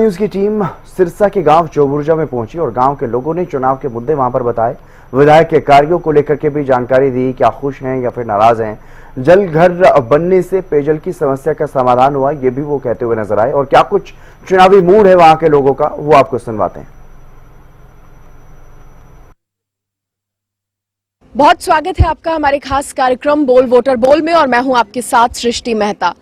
News की team Sirsa के गांव चौबुर्जा में पहुंची और गांव के लोगों ने चुनाव के मुद्दे वहां पर बताए। विधायक के कार्यों को लेकर के भी जानकारी दी। क्या खुश हैं या फिर नाराज हैं? जल घर बनने से पेयजल की समस्या का समाधान हुआ, ये भी वो कहते हुए नजर आए। और क्या कुछ चुनावी मूड है वहां के लोगों का, वो आपको सुनवाते हैं। बहुत स्वागत है आपका हमारे खास कार्यक्रम बोल वोटर बोल में और मैं हूं आपके साथ सृष्टि मेहता।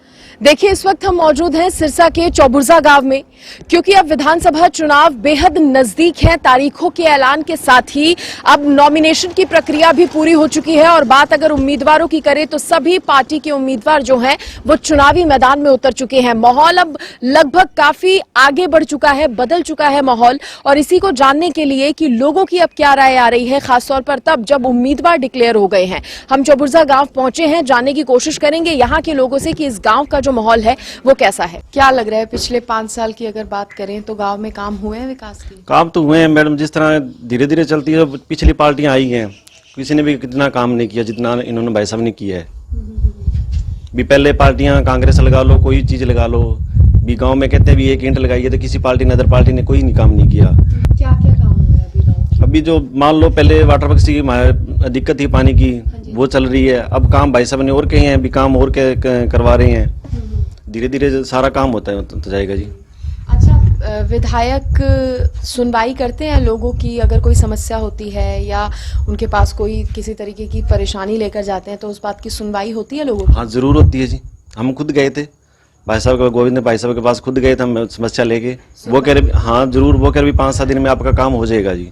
देखिए, इस वक्त हम मौजूद हैं सिरसा के चौबुर्जा गांव में, क्योंकि अब विधानसभा चुनाव बेहद नजदीक है। तारीखों के ऐलान के साथ ही अब नॉमिनेशन की प्रक्रिया भी पूरी हो चुकी है और बात अगर उम्मीदवारों की करें तो सभी पार्टी के उम्मीदवार जो हैं वो चुनावी मैदान में उतर चुके हैं। माहौल अब लगभग काफी आगे बढ़ चुका है, बदल चुका है माहौल। और इसी को जानने के लिए कि लोगों की अब क्या राय आ रही है, खासतौर पर तब जब उम्मीदवार डिक्लेयर हो गए हैं, हम चौबुर्जा गांव पहुंचे हैं। जानने की कोशिश करेंगे यहाँ के लोगों से कि इस गांव का माहौल है वो कैसा है। क्या लग रहा है, पिछले 5 साल की अगर बात करें तो गांव में काम हुए हैं, विकास के काम तो हुए हैं मैडम। जिस तरह धीरे धीरे चलती है, पिछली पार्टियां आई हैं, किसी ने भी कितना काम नहीं किया जितना इन्होंने भाई साहब ने किया है। भी पहले पार्टियां कांग्रेस लगा लो, कोई चीज लगा लो, भी गांव में कहते हैं भी 1 ईंट लगाई है तो किसी पार्टी ने, अदर पार्टी ने कोई नहीं काम नहीं किया। क्या क्या काम हुआ है अभी गांव? अभी जो मान लो पहले वाटर वर्क्स की दिक्कत थी पानी की, वो चल रही है। अब काम भाई साहब ने और कहे हैं, भी काम और करवा रहे हैं। धीरे धीरे सारा काम होता है तो जाएगा जी। अच्छा, विधायक सुनवाई करते हैं लोगों की? अगर कोई समस्या होती है या उनके पास कोई किसी तरीके की परेशानी लेकर जाते हैं तो उस बात की सुनवाई होती है लोगों की? हाँ, जरूर होती है जी। हम खुद गए थे भाई साहब, गोविंद भाई साहब के पास खुद गए थे हम समस्या लेके। वो कह रहे हाँ जरूर, वो कह रहे 5-7 दिन में आपका काम हो जाएगा जी।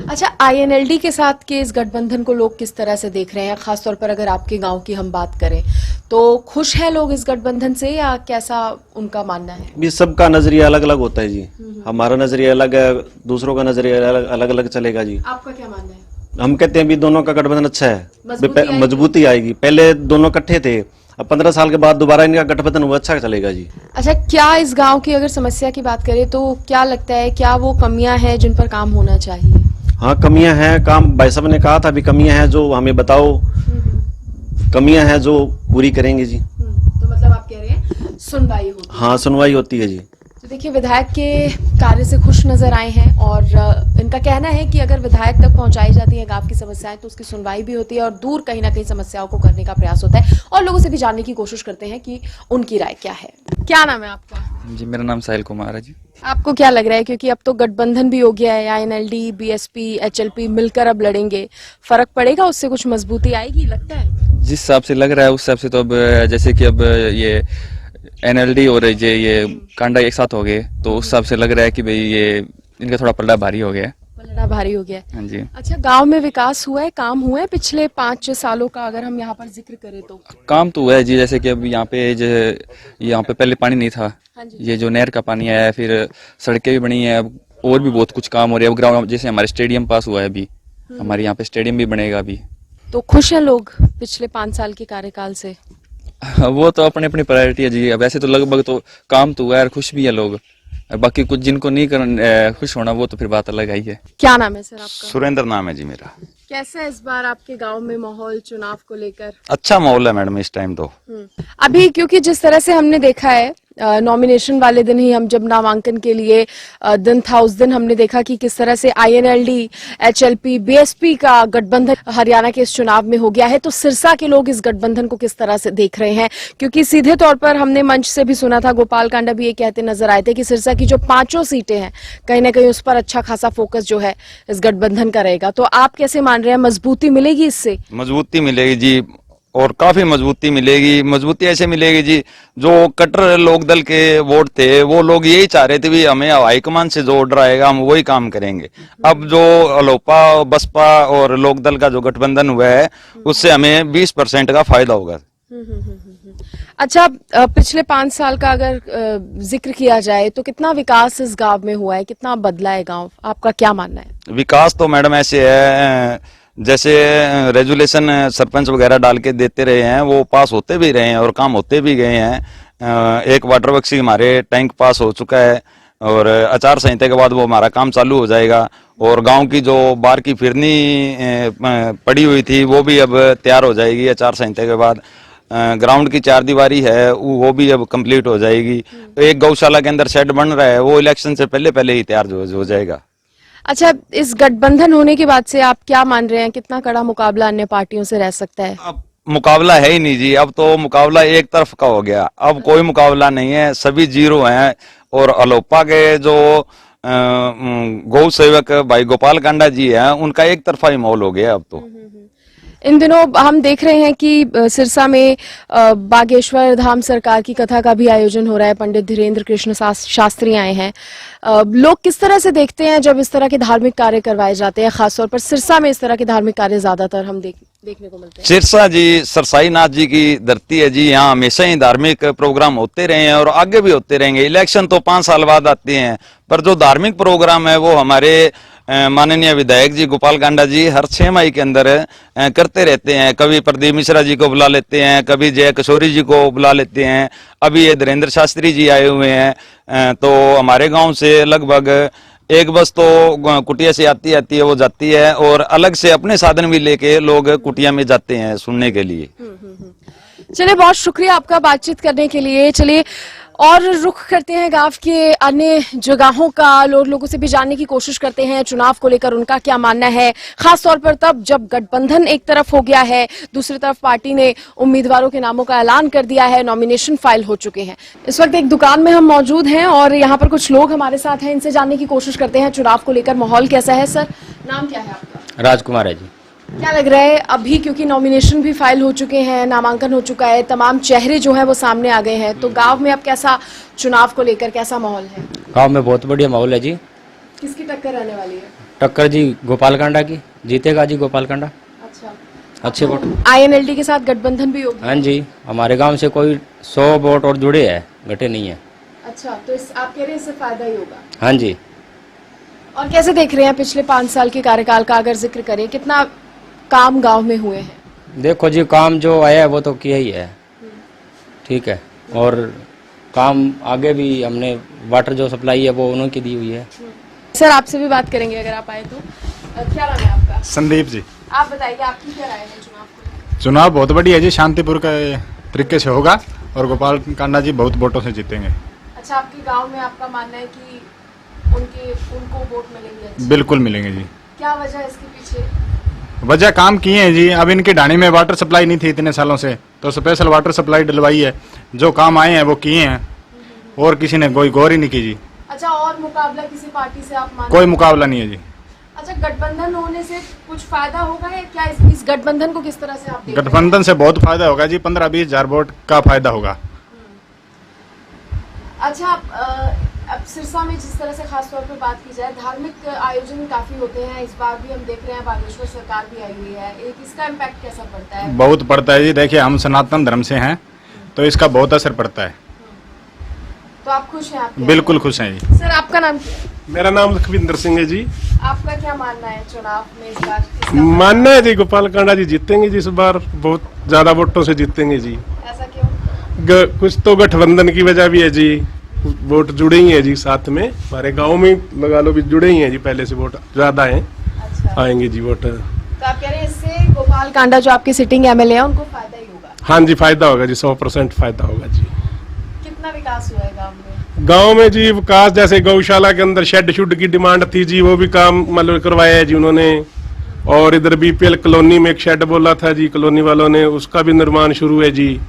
अच्छा, आईएनएलडी के साथ के इस गठबंधन को लोग किस तरह से देख रहे हैं? खासतौर पर अगर आपके गांव की हम बात करें तो खुश हैं लोग इस गठबंधन से या कैसा उनका मानना है? भी सबका नजरिया अलग अलग होता है जी। हमारा नजरिया अलग है, दूसरों का नजरिया अलग अलग चलेगा जी। आपका क्या मानना है? हम कहते हैं भी दोनों का गठबंधन अच्छा है, मजबूती आएगी। पहले दोनों इकट्ठे थे, अब 15 साल के बाद दोबारा इनका गठबंधन हुआ, अच्छा चलेगा जी। अच्छा, क्या इस गांव की अगर समस्या की बात करें तो क्या लगता है, क्या वो कमियां हैं जिन पर काम होना चाहिए? हाँ, कमियां हैं, काम भाई साहब ने कहा था भी कमियां हैं जो हमें बताओ, कमियां हैं जो पूरी करेंगे जी। तो मतलब आप कह रहे हैं सुनवाई होती है? हाँ, सुनवाई होती है जी। तो देखिए, विधायक के कार्य से खुश नजर आए हैं और इनका कहना है कि अगर विधायक तक पहुंचाई जाती है गांव की समस्याएं तो उसकी सुनवाई भी होती है और दूर कहीं ना कहीं समस्याओं को करने का प्रयास होता है। और लोगों से भी जानने की कोशिश करते हैं कि उनकी राय क्या है। क्या नाम है आपका? जी, मेरा नाम साहिल कुमार है जी। आपको क्या लग रहा है, क्योंकि अब तो गठबंधन भी हो गया है, आईएनएलडी, बीएसपी, एचएलपी मिलकर अब लड़ेंगे, फर्क पड़ेगा? उससे कुछ मजबूती आएगी लगता है? जिस हिसाब से लग रहा है उस हिसाब से तो अब जैसे कि अब ये एनएलडी और ये कांडा एक साथ हो गए तो उस हिसाब से लग रहा है कि भाई ये इनका थोड़ा पलड़ा भारी हो गया है। पलड़ा भारी हो गया है। हाँ जी। अच्छा, गांव में विकास हुआ है, काम हुआ है पिछले 5-6 सालों का अगर हम यहाँ पर जिक्र करें तो? काम तो हुआ है जी, जैसे कि अब यहाँ पे पहले पानी नहीं था। हाँ जी। ये जो नहर का पानी आया है, फिर सड़कें भी बनी है, अब और भी बहुत कुछ काम हो रहा है। अब ग्राउंड जैसे हमारे स्टेडियम पास हुआ है अभी, हमारे यहाँ पे स्टेडियम भी बनेगा अभी। तो खुश हैं लोग पिछले 5 साल के कार्यकाल से? वो तो अपनी अपनी प्रायोरिटी है जी। वैसे तो लगभग तो काम तो हुआ है और खुश भी है लोग। बाकी कुछ जिनको नहीं खुश होना वो तो फिर बात अलग आई है। क्या नाम है सर आपका? सुरेंद्र नाम है जी मेरा। कैसा है इस बार आपके गांव में माहौल चुनाव को लेकर? अच्छा माहौल है मैडम इस टाइम तो। अभी क्योंकि जिस तरह से हमने देखा है, नॉमिनेशन वाले दिन ही हम जब नामांकन के लिए दिन था, उस दिन हमने देखा कि किस तरह से आईएनएलडी, एचएलपी, बीएसपी का गठबंधन हरियाणा के इस चुनाव में हो गया है। तो सिरसा के लोग इस गठबंधन को किस तरह से देख रहे हैं? क्योंकि सीधे तौर पर हमने मंच से भी सुना था, गोपाल कांडा भी ये कहते नजर आए थे कि सिरसा की जो 5 सीटें हैं कहीं ना कहीं उस पर अच्छा खासा फोकस जो है इस गठबंधन का रहेगा। तो आप कैसे मान रहे हैं, मजबूती मिलेगी इससे? मजबूती मिलेगी जी, और काफी मजबूती मिलेगी। मजबूती ऐसे मिलेगी जी, जो कट्टर लोक दल के वोट थे वो लोग यही चाह रहे थे भी हमें हाईकमान से जो ऑर्डर आएगा हम वही काम करेंगे। अब जो अलोपा, बसपा और लोक दल का जो गठबंधन हुआ है उससे हमें 20% का फायदा होगा। अच्छा, पिछले 5 साल का अगर जिक्र किया जाए तो कितना विकास इस गांव में हुआ है, कितना बदला है गांव? आपका क्या मानना है? विकास तो मैडम ऐसे है, जैसे रेजुलेशन सरपंच वगैरह डाल के देते रहे हैं वो पास होते भी रहे हैं और काम होते भी गए हैं। एक वाटर वर्क्स हमारे टैंक पास हो चुका है और आचार संहिता के बाद वो हमारा काम चालू हो जाएगा। और गांव की जो बार की फिरनी पड़ी हुई थी वो भी अब तैयार हो जाएगी आचार संहिता के बाद। ग्राउंड की 4 दीवारी है वो भी अब कंप्लीट हो जाएगी। तो एक गौशाला के अंदर शेड बन रहा है, वो इलेक्शन से पहले ही तैयार हो जाएगा। अच्छा, इस गठबंधन होने के बाद से आप क्या मान रहे हैं, कितना कड़ा मुकाबला अन्य पार्टियों से रह सकता है? अब मुकाबला है ही नहीं जी, अब तो मुकाबला एक तरफ का हो गया, अब कोई मुकाबला नहीं है, सभी जीरो हैं। और अलोपा के जो गौ सेवक भाई गोपाल कांडा जी हैं, उनका एक तरफा ही माहौल हो गया अब तो। इन दिनों हम देख रहे हैं कि सिरसा में बागेश्वर धाम सरकार की कथा का भी आयोजन हो रहा है। पंडित धीरेन्द्र कृष्ण शास्त्री आए हैं। लोग किस तरह से देखते हैं जब इस तरह के धार्मिक कार्य करवाए जाते हैं? खासतौर पर सिरसा में इस तरह के धार्मिक कार्य ज्यादातर हम देखने को मिलते हैं। सिरसा जी सरसाई नाथ जी की धरती है जी, यहाँ हमेशा ही धार्मिक प्रोग्राम होते रहे हैं और आगे भी होते रहेंगे। इलेक्शन तो 5 साल बाद आते हैं, पर जो धार्मिक प्रोग्राम है वो हमारे माननीय विधायक जी गोपाल कांडा जी हर 6 माह के अंदर करते रहते हैं। कभी प्रदीप मिश्रा जी को बुला लेते हैं, कभी जय किशोरी जी को बुला लेते हैं, अभी ये धीरेन्द्र शास्त्री जी आए हुए हैं। तो हमारे गांव से लगभग एक बस तो कुटिया से आती है, वो जाती है, और अलग से अपने साधन भी लेके लोग कुटिया में जाते हैं सुनने के लिए। चलिए, बहुत शुक्रिया आपका बातचीत करने के लिए। चलिए और रुख करते हैं गांव के अन्य जगहों का, लोगों से भी जानने की कोशिश करते हैं चुनाव को लेकर उनका क्या मानना है, खास तौर पर तब जब गठबंधन एक तरफ हो गया है, दूसरी तरफ पार्टी ने उम्मीदवारों के नामों का ऐलान कर दिया है, नॉमिनेशन फाइल हो चुके हैं। इस वक्त एक दुकान में हम मौजूद हैं और यहाँ पर कुछ लोग हमारे साथ हैं, इनसे जानने की कोशिश करते हैं चुनाव को लेकर माहौल कैसा है। सर, नाम क्या है आपका? राजकुमार है जी। क्या लग रहा है अभी, क्योंकि नॉमिनेशन भी फाइल हो चुके हैं, नामांकन हो चुका है, तमाम चेहरे जो हैं वो सामने आ गए हैं, तो गांव में अब कैसा चुनाव को लेकर कैसा माहौल है? गांव में बहुत बढ़िया माहौल है जी। किसकी टक्कर रहने वाली है? टक्कर जी गोपाल कांडा की, जीतेगा जी गोपाल कांडा। अच्छा, अच्छे वोट। INLD के साथ गठबंधन भी होगा? हाँ जी, हमारे गांव से कोई 100 वोट और जुड़े हैं, घटे नहीं है। अच्छा, तो आप कह रहे हैं इससे फायदा ही होगा? हाँ जी। और कैसे देख रहे हैं पिछले 5 साल के कार्यकाल का अगर जिक्र करें, कितना काम गांव में हुए हैं? देखो जी, काम जो आया है वो तो किया ही है, ठीक है, और काम आगे भी हमने वाटर जो सप्लाई है वो उन्होंने दी हुई है। सर, आपसे भी बात करेंगे अगर आप आए तो। क्या नाम है आपका? संदीप जी। आप बताइए, आपकी क्या राय है चुनाव को? चुनाव बहुत बढ़िया है जी, शांतिपूर्ण के तरीके से होगा और गोपाल कांडा जी बहुत वोटों से जीतेंगे। अच्छा, आपके गांव में आपका मानना है कि उनको वोट मिलेंगे? बिल्कुल मिलेंगे जी। क्या वजह है इसके पीछे? वजह काम किए हैं जी। अब इनकी ढाणी में वाटर सप्लाई नहीं थी इतने सालों से, तो स्पेशल वाटर सप्लाई डलवाई है। जो काम आए हैं वो किए हैं, और किसी ने कोई गौर ही नहीं की जी। अच्छा, और मुकाबला किसी पार्टी से आप मानते? कोई मुकाबला नहीं है जी। अच्छा, गठबंधन होने से कुछ फायदा होगा या क्या? इस गठबंधन को किस तरह से आप देखते हैं? गठबंधन से बहुत फायदा होगा जी, 15-20 हजार वोट का फायदा होगा। अच्छा, अब सिरसा में जिस तरह से खास तौर पर बात की जाए, धार्मिक आयोजन काफी होते हैं, इस बार भी हम देख रहे हैं बागेश्वर सरकार भी आई हुई है, इसका इम्पैक्ट कैसा पड़ता है? बहुत पड़ता है जी। देखिए, हम सनातन धर्म से हैं तो इसका बहुत असर पड़ता है। तो आप खुश हैं? आपके? बिल्कुल खुश हैं जी। सर, आपका नाम क्या है? मेरा नाम लखविंदर सिंह है जी। आपका क्या मानना है चुनाव में इस बार? मानना है जी गोपाल कांडा जी जीतेंगे जी, इस बार बहुत ज्यादा वोटों से जीतेंगे जी। ऐसा क्यों? कुछ तो गठबंधन की वजह भी है जी, वोट जुड़े ही है जी साथ में, हमारे गांव में लगा लो भी जुड़े ही हैं जी, पहले से वोट ज्यादा हैं। अच्छा, आएंगे जी वोट। तो आप कह रहे हैं इससे गोपाल कांडा जो आपके सिटिंग MLA है उनको फायदा ही होगा? हाँ जी, फायदा होगा जी, 100% फायदा होगा जी। कितना विकास हुआ है गाँव में? गांव में जी विकास, जैसे गौशाला के अंदर शेड शुड की डिमांड थी जी, वो भी काम मतलब करवाया है जी उन्होंने। और इधर BPL कॉलोनी में एक शेड बोला था जी कॉलोनी वालों ने, उसका भी निर्माण शुरू है जी।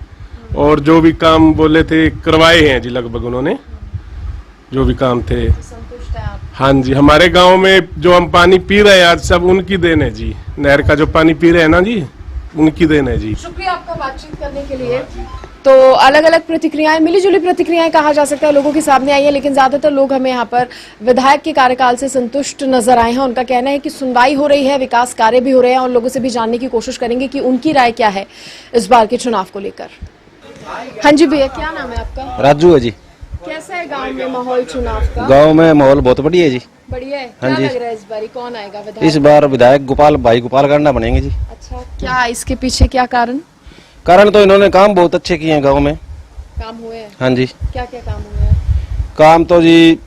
और जो भी काम बोले थे करवाए हैं जी लगभग उन्होंने, जो भी काम थे। संतुष्ट है आप? हाँ जी, हमारे गांव में जो हम पानी पी रहे हैं आज सब उनकी देन है जी, नहर का जो पानी पी रहे हैं ना जी, उनकी देन है जी। शुक्रिया आपका बातचीत करने के लिए। तो अलग अलग प्रतिक्रियाएं, मिली जुली प्रतिक्रियाएं कहा जा सकता है लोगों के सामने आई है, लेकिन ज्यादातर लोग हमें यहाँ पर विधायक के कार्यकाल से संतुष्ट नजर आए हैं। उनका कहना है कि सुनवाई हो रही है, विकास कार्य भी हो रहे हैं, और लोगों से भी जानने की कोशिश करेंगे कि उनकी राय क्या है इस बार के चुनाव को लेकर। हाँ जी भैया, क्या नाम है आपका? राजू है जी। कैसा है गांव में माहौल चुनाव का? गांव में माहौल बहुत बढ़िया है जी। बढ़िया है। हाँ क्या जी। लग रहा है इस बार कौन आएगा विधायक? इस बार विधायक गोपाल कांडा बनेंगे जी। अच्छा, क्या इसके पीछे क्या कारण? कारण तो इन्होंने काम बहुत अच्छे किए हैं गांव में। काम हुए हैं? हाँ जी। क्या क्या काम हुए हैं? काम तो जी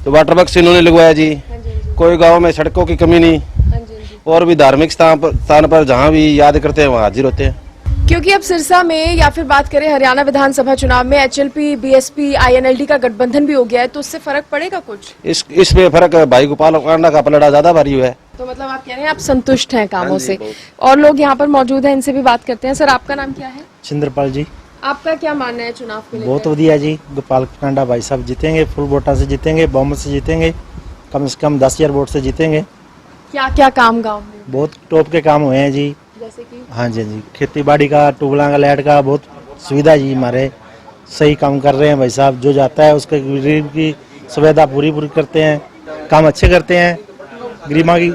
तो वाटर बक्स इन्होंने लगवाया जी। हाँ जी, हाँ जी। कोई गांव में सड़कों की कमी नहीं। हाँ जी, हाँ जी। और भी धार्मिक स्थान पर जहाँ भी याद करते हैं वहाँ हाजिर होते हैं। क्योंकि अब सिरसा में या फिर बात करें हरियाणा विधानसभा चुनाव में एचएलपी, बीएसपी, आईएनएलडी का गठबंधन भी हो गया है, तो उससे फर्क पड़ेगा कुछ? इसमें फर्क है, भाई गोपाल कांडा का पलड़ा ज्यादा भारी हुआ है। तो मतलब आप कह रहे हैं आप संतुष्ट हैं कामों से। और लोग यहाँ पर मौजूद हैं, इनसे भी बात करते हैं। सर, आपका नाम क्या है? चंद्रपाल जी। आपका क्या मानना है चुनाव को लेकर? बहुत बढ़िया जी, गोपाल कांडा भाई साहब जीतेंगे, फुल वोटा से जीतेंगे, बहुमत से जीतेंगे, कम से कम 10,000 वोट से जीतेंगे। क्या क्या काम गाँव में? बहुत टॉप के काम हुए हैं जी। जैसे कि? हाँ जी जी, खेती बाड़ी का, ट्यूबवेल का, लाइट का बहुत सुविधा जी, हमारे सही काम कर रहे हैं भाई साहब। जो जाता है उसके गरीब की सुविधा पूरी करते हैं, काम अच्छे करते हैं, गरीबा की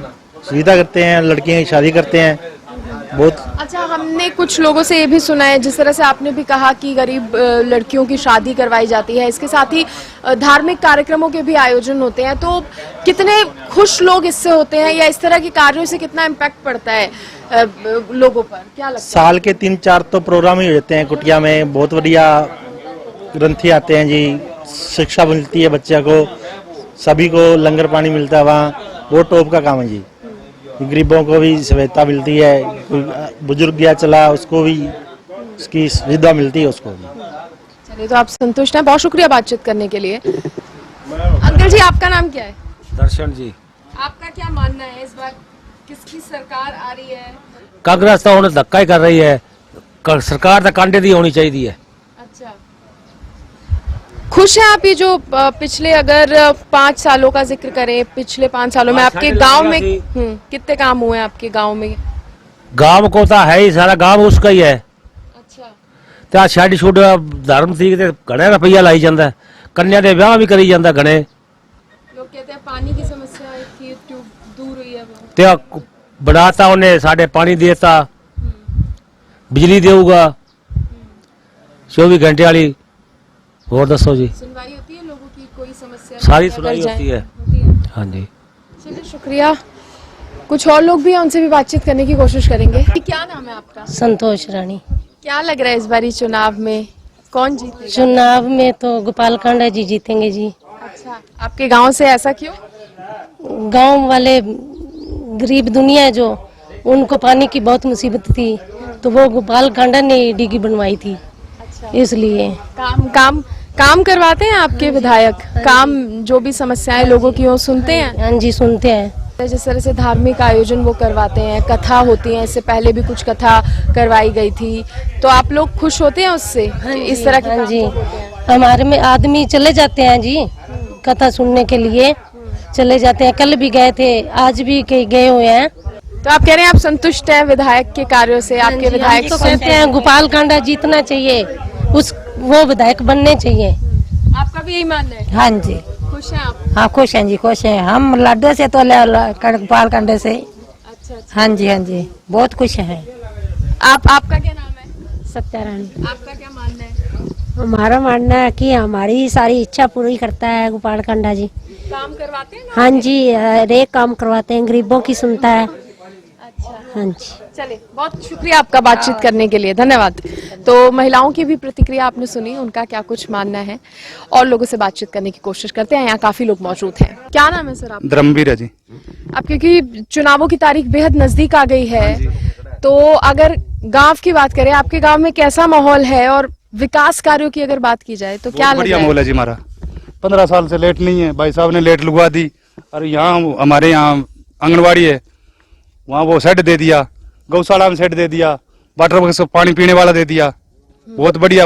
सुविधा करते हैं, लड़कियों की शादी करते हैं बहुत। अच्छा, हमने कुछ लोगों से ये भी सुना है, जिस तरह से आपने भी कहा कि गरीब लड़कियों की शादी करवाई जाती है, इसके साथ ही धार्मिक कार्यक्रमों के भी आयोजन होते हैं, तो कितने खुश लोग इससे होते हैं या इस तरह के कार्यों से कितना इम्पैक्ट पड़ता है लोगों पर, क्या लगता है? साल के 3-4 तो प्रोग्राम ही हो जाते हैं कुटिया में, बहुत बढ़िया ग्रंथी आते हैं जी, शिक्षा मिलती है बच्चा को, सभी को लंगर पानी मिलता है वहाँ, बहुत टॉप का काम है जी। गरीबों को भी सहायता मिलती है, बुजुर्ग गया चला उसको भी उसकी सुविधा मिलती है उसको भी। चलिए, तो आप संतुष्ट हैं, बहुत शुक्रिया बातचीत करने के लिए। अंकल जी, आपका नाम क्या है? दर्शन जी। आपका क्या मानना है, इस बार किसकी सरकार आ रही है? कांग्रेस तो उन्हें धक्का ही कर रही है, सरकार तो कांडे दी होनी चाहिए। अच्छा, खुश हैं आप? ये जो पिछले अगर 5 सालों का जिक्र करें, पिछले 5 सालों में आपके गांव में कितने काम हुए हैं आपके गांव में? गांव को तो है ही, सारा गांव उसका ही है। अच्छा, तो शेड छुड धर्म थी घने रुपया लाई जाता है, कन्या के ब्याह भी करी जाता घने। लोग कहते हैं पानी की समस्या थी, ट्यूब दूर हुई है वो। तो बनाता उन्हें, साढ़े पानी देता, बिजली देगा 24 घंटे वाली। और दसो जी, सुनवाई होती है लोगों की, कोई समस्या सारी सुनवाई होती है। हाँ जी, चलिए, शुक्रिया। कुछ और लोग भी हैं, उनसे भी बातचीत करने की कोशिश करेंगे। क्या नाम है आपका? संतोष रानी। क्या लग रहा है इस बारी चुनाव में कौन जीतेगा? चुनाव में तो गोपाल कांडा जी जीतेंगे जी। अच्छा, आपके गांव से, ऐसा क्यों? गांव वाले गरीब दुनिया है जो, उनको पानी की बहुत मुसीबत थी, तो वो गोपाल कांडा ने डिगी बनवाई थी। अच्छा, इसलिए काम करवाते हैं आपके विधायक? काम जो भी समस्याएं लोगों की हो सुनते हैं? हाँ जी, सुनते हैं। जिस तरह से धार्मिक आयोजन वो करवाते हैं, कथा होती है, इससे पहले भी कुछ कथा करवाई गई थी, तो आप लोग खुश होते हैं उससे? इस तरह के? हाँ जी, हमारे में आदमी चले जाते हैं जी कथा सुनने के लिए, चले जाते हैं। कल भी गए थे, आज भी कहीं गए हुए हैं। तो आप कह रहे हैं आप संतुष्ट हैं विधायक के कार्यों से? आपके विधायक तो कहते हैं गोपाल कांडा जीतना चाहिए, वो विधायक बनने चाहिए। आपका भी यही मानना है? हाँ जी। खुश हैं आप? हाँ, खुश हैं जी, खुश हैं हम। लड्डू से तो गोपाल कांडे से। अच्छा, हाँ जी, हाँ जी, बहुत खुश हैं। आपका क्या नाम है? सत्या रानी। आपका क्या मानना है? हमारा मानना है कि हमारी सारी इच्छा पूरी करता है गोपाल कांडा जी। काम करवाते हैं ना? हाँ जी, हर एक काम करवाते हैं, गरीबों की सुनता है। अच्छा, हाँ जी। चलिए, बहुत शुक्रिया आपका बातचीत करने के लिए, धन्यवाद। तो महिलाओं की भी प्रतिक्रिया आपने सुनी, उनका क्या कुछ मानना है, और लोगों से बातचीत करने की कोशिश करते हैं। यहाँ काफी लोग मौजूद हैं। क्या नाम है सर आप? धर्मवीर है जी। अब क्योंकि चुनावों की तारीख बेहद नजदीक आ गई है, तो अगर गांव की बात करें, आपके गांव में कैसा माहौल है, और विकास कार्यों की अगर बात की जाए तो क्या बढ़िया लगता है? माहौल है जी हमारा। 15 साल से लेट नहीं है, भाई साहब ने लेट लगवा दी, और यहाँ हमारे यहाँ आंगनबाड़ी है, वहाँ वो सेट दे दिया, गौशाला में सेट दे दिया, वाटर पानी पीने वाला दे दिया। बहुत बढ़िया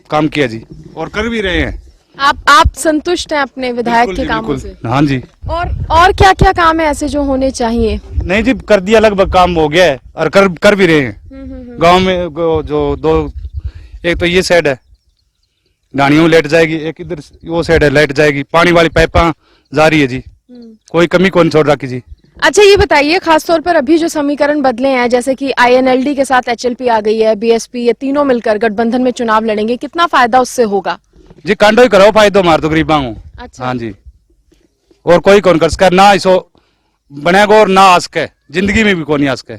काम किया जी, और कर भी रहे हैं। आप संतुष्ट हैं अपने विधायक के कामों से? हाँ जी। और क्या क्या काम है ऐसे जो होने चाहिए? नहीं जी, कर दिया, लगभग काम हो गया है, और कर भी रहे हैं। गांव में जो दो, एक तो ये साइड है, गाड़ियों में लेट जाएगी, एक इधर वो साइड है, लेट जाएगी, पानी वाली पाइपा जा रही है जी, कोई कमी कौन छोड़ रखी जी। अच्छा, ये बताइए, खासतौर पर अभी जो समीकरण बदले हैं, जैसे कि आईएनएलडी के साथ एचएलपी आ गई है, बीएसपी, ये तीनों मिलकर गठबंधन में चुनाव लड़ेंगे, कितना फायदा उससे होगा? जी, कांडो ही करो, फायदो मार दो गरीबा को। अच्छा। हाँ जी, और कोई कौन कर सके ना, इसो बनेगा और ना आ सके, जिंदगी में भी कौन नहीं आ सके।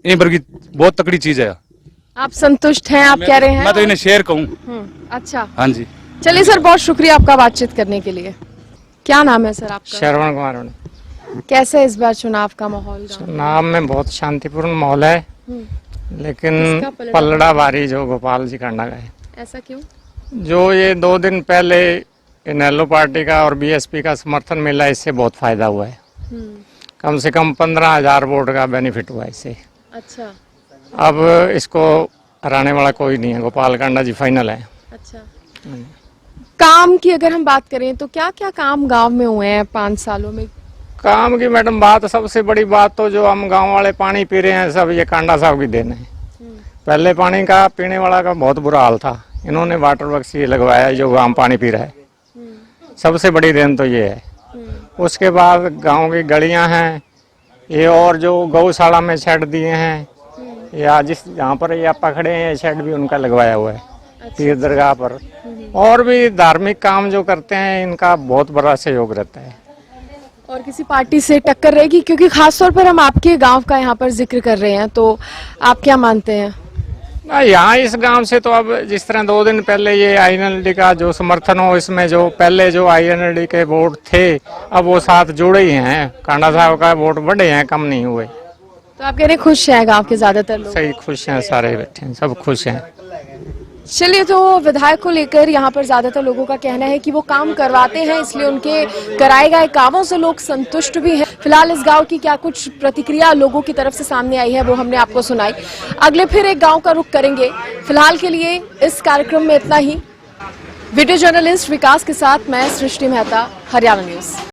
ये बल्कि बहुत तकड़ी चीज है। आप संतुष्ट हैं? आप कह रहे हैं? मैं तो इन्हें शेयर कहूँ। अच्छा, हाँ जी। चलिए सर, बहुत शुक्रिया आपका बातचीत करने के लिए। क्या नाम है सर आपका? श्रवण कुमार। कैसे इस बार चुनाव का माहौल? चुनाव में बहुत शांतिपूर्ण माहौल है, लेकिन किसका पलड़ा? पलड़ा भारी जो गोपाल जी कांडा का है। ऐसा क्यों? जो ये 2 दिन पहले इनेलो पार्टी का और बीएसपी का समर्थन मिला, इससे बहुत फायदा हुआ है। कम से कम 15,000 वोट का बेनिफिट हुआ इससे। अच्छा अब इसको हराने वाला कोई नहीं है, गोपाल कांडा जी फाइनल है। अच्छा। काम की अगर हम बात करें तो क्या क्या काम गांव में हुए हैं 5 सालों में? काम की मैडम बात, सबसे बड़ी बात तो जो हम गांव वाले पानी पी रहे हैं सब ये कांडा साहब की देन है। पहले पानी का पीने वाला का बहुत बुरा हाल था, इन्होंने वाटर वर्क्स ये लगवाया जो गांव पानी पी रहा है, सबसे बड़ी देन तो ये है। उसके बाद गांव की गलियां हैं ये, और जो गौशाला में शेड दिए हैं, या जिस जहाँ पर ये आप खड़े हैं शेड भी उनका लगवाया हुआ है। पीर दरगाह पर और भी धार्मिक काम जो करते हैं इनका बहुत बड़ा सहयोग रहता है। और किसी पार्टी से टक्कर रहेगी? क्योंकि खासतौर पर हम आपके गांव का यहाँ पर जिक्र कर रहे हैं, तो आप क्या मानते हैं? यहाँ इस गांव से तो अब जिस तरह 2 दिन पहले ये आईएनएलडी का जो समर्थन हो, इसमें जो पहले जो आईएनएलडी के वोट थे अब वो साथ जुड़े ही हैं, कांडा साहब का वोट बढ़े हैं, कम नहीं हुए। तो आप कह रहे हैं खुश हैं गांव के ज्यादातर लोग? सही खुश हैं, सारे बैठे हैं, सब खुश हैं। चलिए, तो विधायक को लेकर यहाँ पर ज्यादातर लोगों का कहना है कि वो काम करवाते हैं, इसलिए उनके कराए गए कामों से लोग संतुष्ट भी हैं। फिलहाल इस गांव की क्या कुछ प्रतिक्रिया लोगों की तरफ से सामने आई है वो हमने आपको सुनाई। अगले फिर एक गांव का रुख करेंगे। फिलहाल के लिए इस कार्यक्रम में इतना ही। वीडियो जर्नलिस्ट विकास के साथ मैं सृष्टि मेहता, हरियाणा न्यूज।